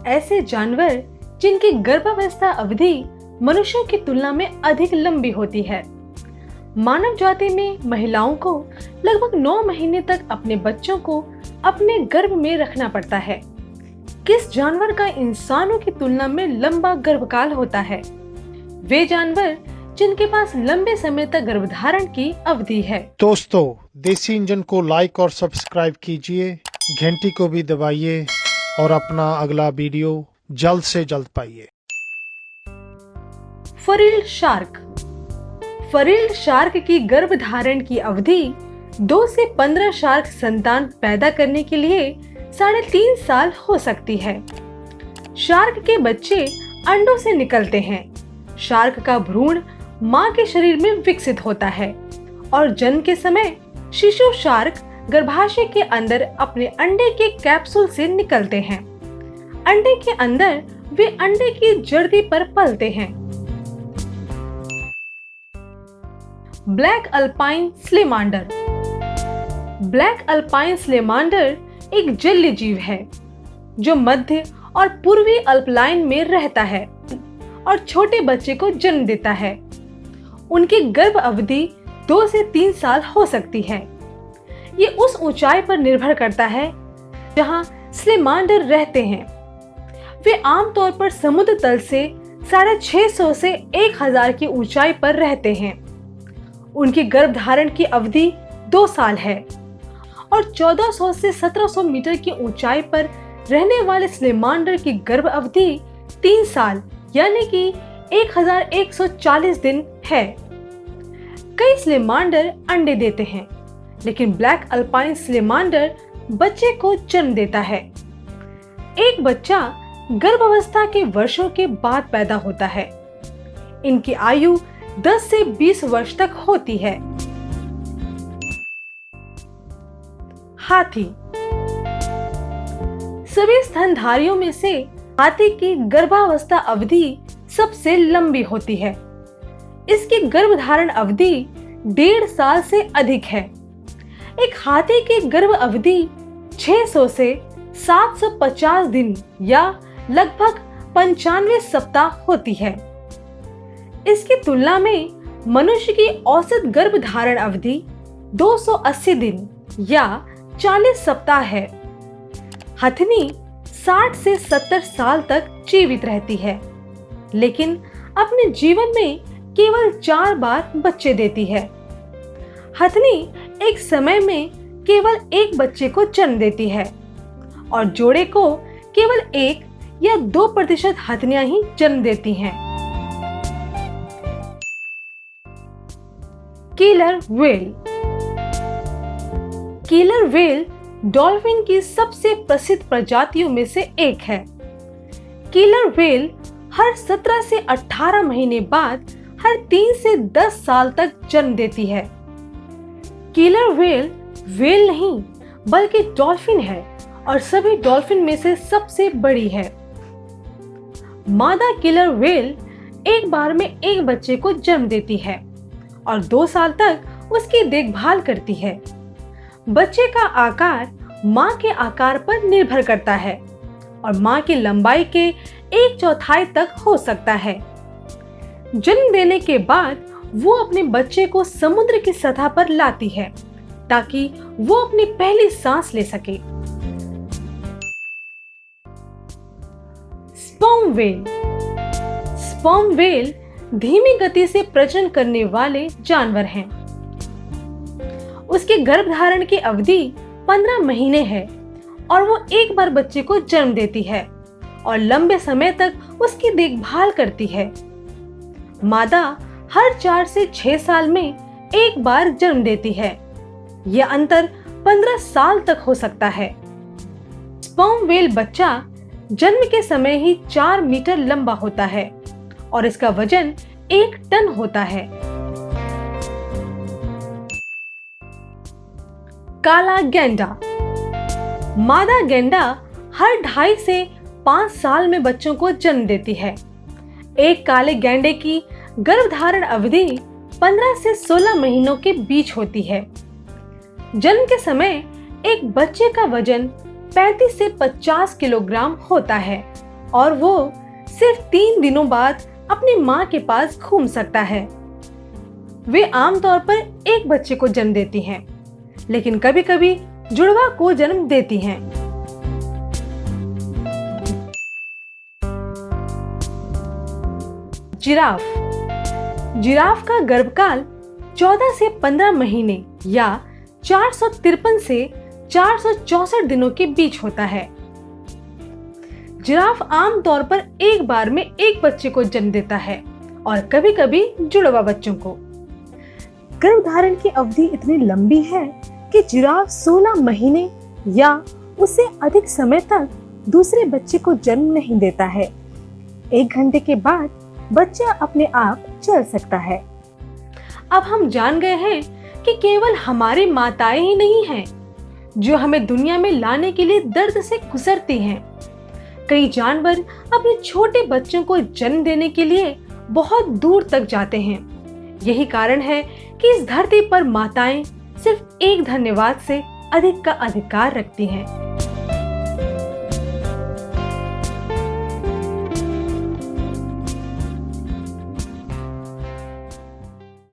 ऐसे जानवर जिनकी गर्भावस्था अवधि मनुष्यों की तुलना में अधिक लंबी होती है। मानव जाति में महिलाओं को लगभग 9 महीने तक अपने बच्चों को अपने गर्भ में रखना पड़ता है। किस जानवर का इंसानों की तुलना में लंबा गर्भकाल होता है? वे जानवर जिनके पास लंबे समय तक गर्भधारण की अवधि है। दोस्तों, देसी इंजन को लाइक और सब्सक्राइब कीजिए, घंटी को भी दबाइए और अपना अगला वीडियो जल्द से जल्द पाइए। फरील्ड शार्क। फरील्ड शार्क की गर्भधारण की अवधि 2 से 15 शार्क संतान पैदा करने के लिए 3.5 साल हो सकती है। शार्क के बच्चे अंडों से निकलते हैं। शार्क का भ्रूण मां के शरीर में विकसित होता है और जन्म के समय शिशु शार्क गर्भाशय के अंदर अपने अंडे के कैप्सूल से निकलते हैं। अंडे के अंदर वे अंडे की जर्दी पर पलते हैं। Black alpine salamander. Black alpine salamander एक जलीय जीव है जो मध्य और पूर्वी अल्पलाइन में रहता है और छोटे बच्चे को जन्म देता है। उनकी गर्भ अवधि 2 से 3 साल हो सकती है। ये उस ऊंचाई पर निर्भर करता है जहां स्लेमांडर रहते हैं। वे आमतौर पर समुद्र तल से 650 से 1000 की ऊंचाई पर रहते हैं। उनकी गर्भधारण की अवधि 2 साल है और 1400 से 1700 मीटर की ऊंचाई पर रहने वाले स्लेमांडर की गर्भ अवधि 3 साल यानी कि 1140 दिन है। कई स्लेमांडर अंडे देते हैं, लेकिन ब्लैक अल्पाइन स्लेमांडर बच्चे को जन्म देता है। एक बच्चा गर्भावस्था के वर्षों के बाद पैदा होता है। इनकी आयु 10 से 20 वर्ष तक होती है। हाथी। सभी स्तनधारियों में से हाथी की गर्भावस्था अवधि सबसे लंबी होती है। इसकी गर्भधारण अवधि 1.5 साल से अधिक है। एक हाथी की गर्भ अवधि 600 से 750 दिन या लगभग 95 सप्ताह होती है। इसकी तुलना में मनुष्य की औसत गर्भधारण अवधि 280 दिन या 40 सप्ताह है। हथनी 60 से 70 साल तक जीवित रहती है, लेकिन अपने जीवन में केवल 4 बार बच्चे देती है। हथनी एक समय में केवल एक बच्चे को जन्म देती है और जोड़े को केवल 1 या 2% हथनियां ही जन्म देती हैं। Killer whale. Killer whale dolphin की सबसे प्रसिद्ध प्रजातियों में से एक है। किलर व्हेल हर 17 से 18 महीने बाद हर 3 से 10 साल तक जन्म देती है। किलर व्हेल व्हेल नहीं बल्कि डॉल्फिन है और सभी डॉल्फिन में से सबसे बड़ी है। मादा किलर व्हेल एक बार में एक बच्चे को जन्म देती है और 2 साल तक उसकी देखभाल करती है। बच्चे का आकार मां के आकार पर निर्भर करता है और मां की लंबाई के 1/4 तक हो सकता है। जन्म देने के बाद वो अपने बच्चे को समुद्र की सतह पर लाती है ताकि वो अपनी पहली सांस ले सके। Sperm whale. स्पर्म व्हेल धीमी गति से प्रजनन करने वाले जानवर हैं। उसके गर्भधारण की अवधि 15 महीने है और वो एक बार बच्चे को जन्म देती है और लंबे समय तक उसकी देखभाल करती है। मादा हर 4 से 6 साल में एक बार जन्म देती है। यह अंतर 15 साल तक हो सकता है। स्पर्म व्हेल बच्चा जन्म के समय ही 4 मीटर लंबा होता है और इसका वजन 1 टन होता है। काला गैंडा। मादा गैंडा हर 2.5 से 5 साल में बच्चों को जन्म देती है। एक काले गैंडे की गर्भधारण अवधि 15 से 16 महीनों के बीच होती है। जन्म के समय एक बच्चे का वजन 35 से 50 किलोग्राम होता है और वो सिर्फ 3 दिनों बाद अपनी माँ के पास घूम सकता है। वे आमतौर पर एक बच्चे को जन्म देती हैं, लेकिन कभी-कभी जुड़वा को जन्म देती हैं। जिराफ। जिराफ का गर्भकाल 14 से 15 महीने या 453 से 464 दिनों के बीच होता है। जिराफ आमतौर पर एक बार में एक बच्चे को जन्म देता है और कभी-कभी जुड़वा बच्चों को। गर्भधारण की अवधि इतनी लंबी है कि जिराफ 16 महीने या उससे अधिक समय तक दूसरे बच्चे को जन्म नहीं देता है। 1 घंटे के बाद बच्चा अपने आप चल सकता है। अब हम जान गए हैं कि केवल हमारी माताएं ही नहीं हैं जो हमें दुनिया में लाने के लिए दर्द से गुजरती हैं। कई जानवर अपने छोटे बच्चों को जन्म देने के लिए बहुत दूर तक जाते हैं। यही कारण है कि इस धरती पर माताएं सिर्फ एक धन्यवाद से अधिक का अधिकार रखती हैं।